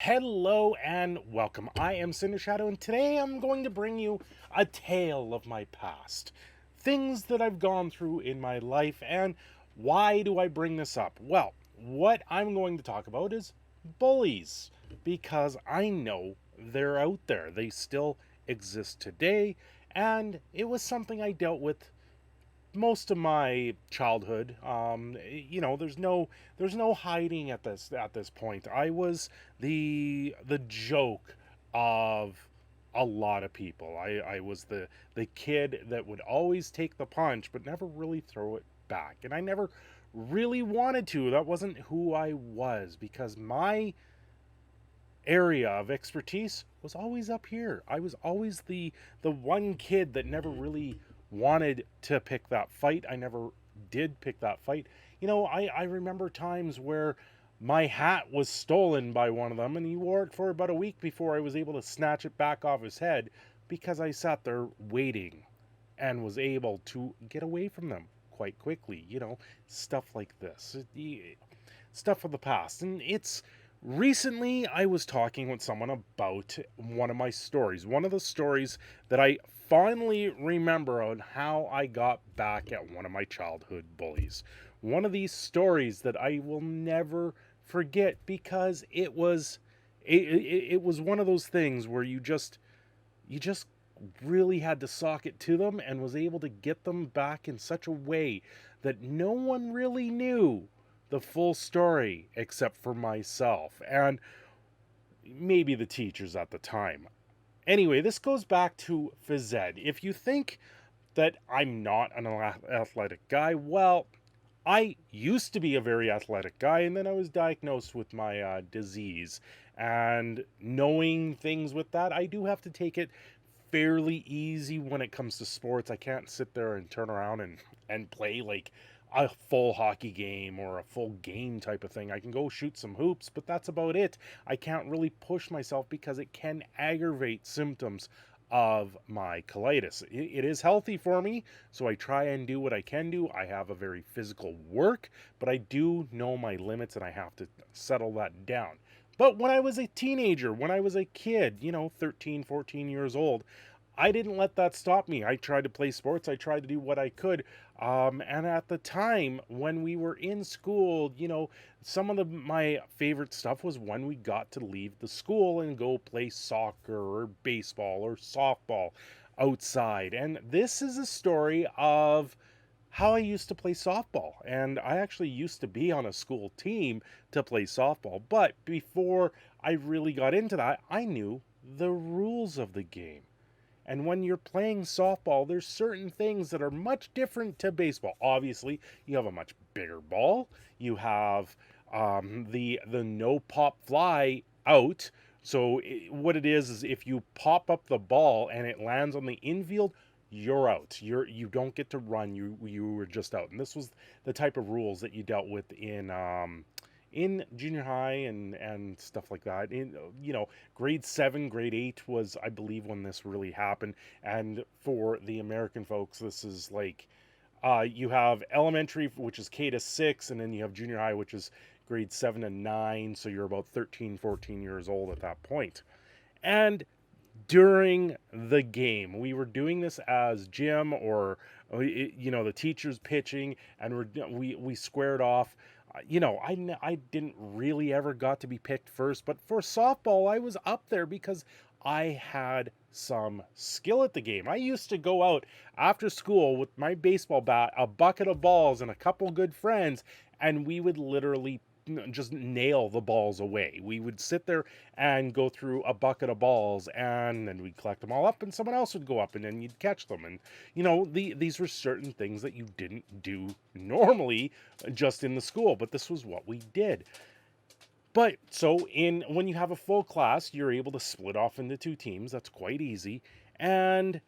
Hello and welcome. I am Cindershadow, and today I'm going to bring you a tale of my past. Things that I've gone through in my life, and why do I bring this up? Well, what I'm going to talk about is bullies, because I know they're out there. They still exist today, and it was something I dealt with most of my childhood. There's no hiding at this point. I was the joke of a lot of people. I was the kid that would always take the punch but never really throw it back, and I never really wanted to. That wasn't who I was, because my area of expertise was always up here. I was always the one kid that never really wanted to pick that fight. I never did pick that fight. I remember times where my hat was stolen by one of them, and he wore it for about a week before I was able to snatch it back off his head, because I sat there waiting and was able to get away from them quite quickly. Stuff like this. Stuff of the past. And it's recently I was talking with someone about one of my stories, one of the stories that I fondly remember on how I got back at one of my childhood bullies. One of these stories that I will never forget, because it was one of those things where you just really had to sock it to them, and was able to get them back in such a way that no one really knew the full story except for myself and maybe the teachers at the time. Anyway, this goes back to phys ed. If you think that I'm not an athletic guy, well, I used to be a very athletic guy, and then I was diagnosed with my disease. And knowing things with that, I do have to take it fairly easy when it comes to sports. I can't sit there and turn around and play like a full hockey game or a full game type of thing. I can go shoot some hoops, but that's about it. I can't really push myself because it can aggravate symptoms of my colitis. It is healthy for me, so I try and do what I can do. I have a very physical work, but I do know my limits, and I have to settle that down. But when I was a teenager, when I was a kid, 13, 14 years old, I didn't let that stop me. I tried to play sports. I tried to do what I could. And at the time when we were in school, some of my favorite stuff was when we got to leave the school and go play soccer or baseball or softball outside. And this is a story of how I used to play softball. And I actually used to be on a school team to play softball. But before I really got into that, I knew the rules of the game. And when you're playing softball, there's certain things that are much different to baseball. Obviously, you have a much bigger ball. You have the no pop fly out. So what it is if you pop up the ball and it lands on the infield, you're out. You don't get to run. You were just out. And this was the type of rules that you dealt with in junior high and stuff like that. Grade 7, grade 8 was, I believe, when this really happened. And for the American folks, this is like you have elementary, which is K to 6, and then you have junior high, which is grade 7 and 9. So you're about 13, 14 years old at that point. And during the game, we were doing this as gym, or the teacher's pitching, and we squared off. I didn't really ever got to be picked first, but for softball, I was up there because I had some skill at the game. I used to go out after school with my baseball bat, a bucket of balls, and a couple good friends, and we would literally just nail the balls away. We would sit there and go through a bucket of balls, and then we'd collect them all up, and someone else would go up, and then you'd catch them. And these were certain things that you didn't do normally just in the school, but this was what we did. But so in when you have a full class, you're able to split off into two teams. That's quite easy. And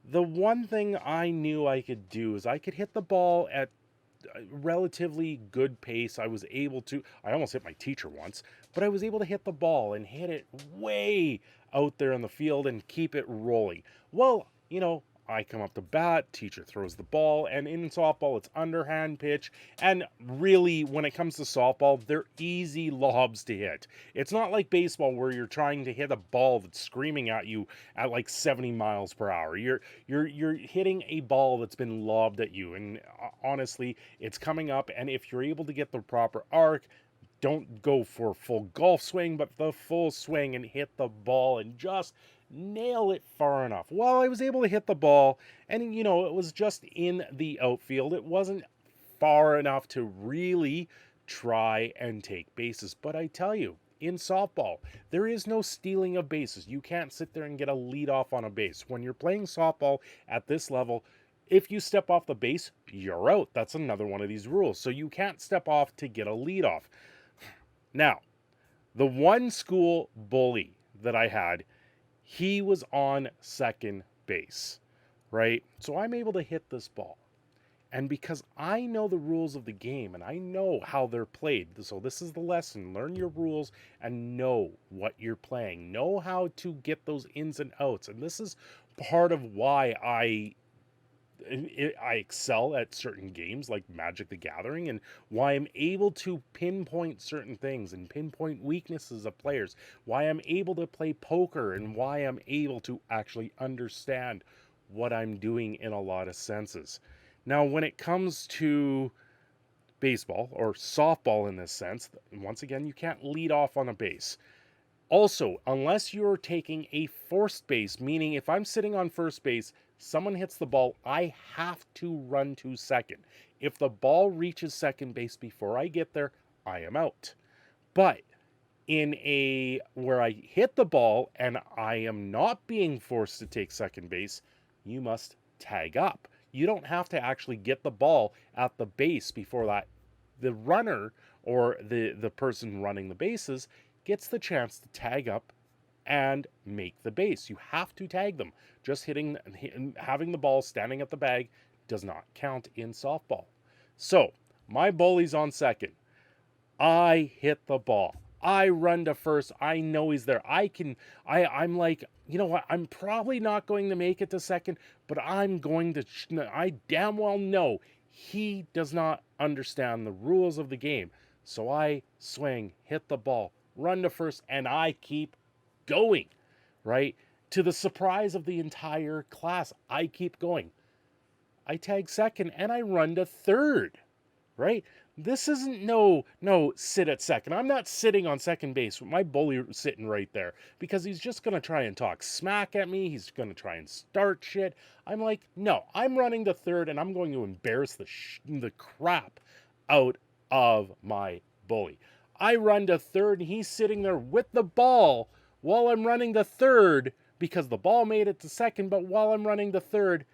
the one thing I knew I could do is I could hit the ball at relatively good pace. I almost hit my teacher once, but I was able to hit the ball and hit it way out there in the field and keep it rolling. Well, I come up to bat, teacher throws the ball, and in softball, it's underhand pitch. And really, when it comes to softball, they're easy lobs to hit. It's not like baseball where you're trying to hit a ball that's screaming at you at like 70 miles per hour. You're hitting a ball that's been lobbed at you, and honestly, it's coming up. And if you're able to get the proper arc, don't go for full golf swing, but the full swing and hit the ball and just nail it far enough. Well, I was able to hit the ball, and it was just in the outfield. It wasn't far enough to really try and take bases. But I tell you, in softball, there is no stealing of bases. You can't sit there and get a lead off on a base. When you're playing softball at this level, if you step off the base, you're out. That's another one of these rules. So you can't step off to get a lead off. Now, the one school bully that I had, he was on second base, right? So I'm able to hit this ball. And because I know the rules of the game and I know how they're played, so this is the lesson. Learn your rules and know what you're playing. Know how to get those ins and outs. And this is part of why I excel at certain games like Magic the Gathering, and why I'm able to pinpoint certain things and pinpoint weaknesses of players, why I'm able to play poker, and why I'm able to actually understand what I'm doing in a lot of senses. Now, when it comes to baseball or softball in this sense, once again, you can't lead off on a base. Also, unless you're taking a forced base, meaning if I'm sitting on first base, someone hits the ball, I have to run to second. If the ball reaches second base before I get there, I am out. But where I hit the ball and I am not being forced to take second base, you must tag up. You don't have to actually get the ball at the base before that. The runner or the person running the bases gets the chance to tag up and make the base. You have to tag them. Just having the ball standing at the bag does not count in softball. So, my bully's on second. I hit the ball. I run to first. I know he's there. I'm like, you know what? I'm probably not going to make it to second, but I'm going to, I damn well know he does not understand the rules of the game. So I swing, hit the ball, run to first, and I keep going, right? To the surprise of the entire class, I keep going. I tag second and I run to third, right? This isn't no sit at second. I'm not sitting on second base with my bully sitting right there because he's just going to try and talk smack at me. He's going to try and start shit. I'm like, no, I'm running to third and I'm going to embarrass the crap out of my bully. I run to third and he's sitting there with the ball while I'm running to third because the ball made it to second, but while I'm running to third,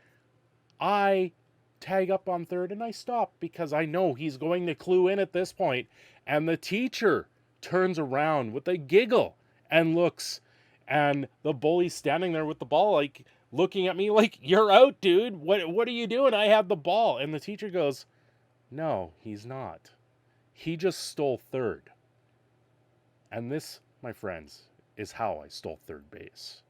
I tag up on third and I stop because I know he's going to clue in at this point. And the teacher turns around with a giggle and looks, and the bully's standing there with the ball, like looking at me like, "You're out, dude. What are you doing? I have the ball." And the teacher goes, "No, he's not. He just stole third." And this, my friends, is how I stole third base.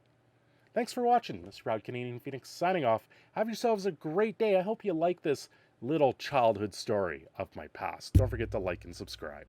Thanks for watching. This is Proud Canadian Phoenix signing off. Have yourselves a great day. I hope you like this little childhood story of my past. Don't forget to like and subscribe.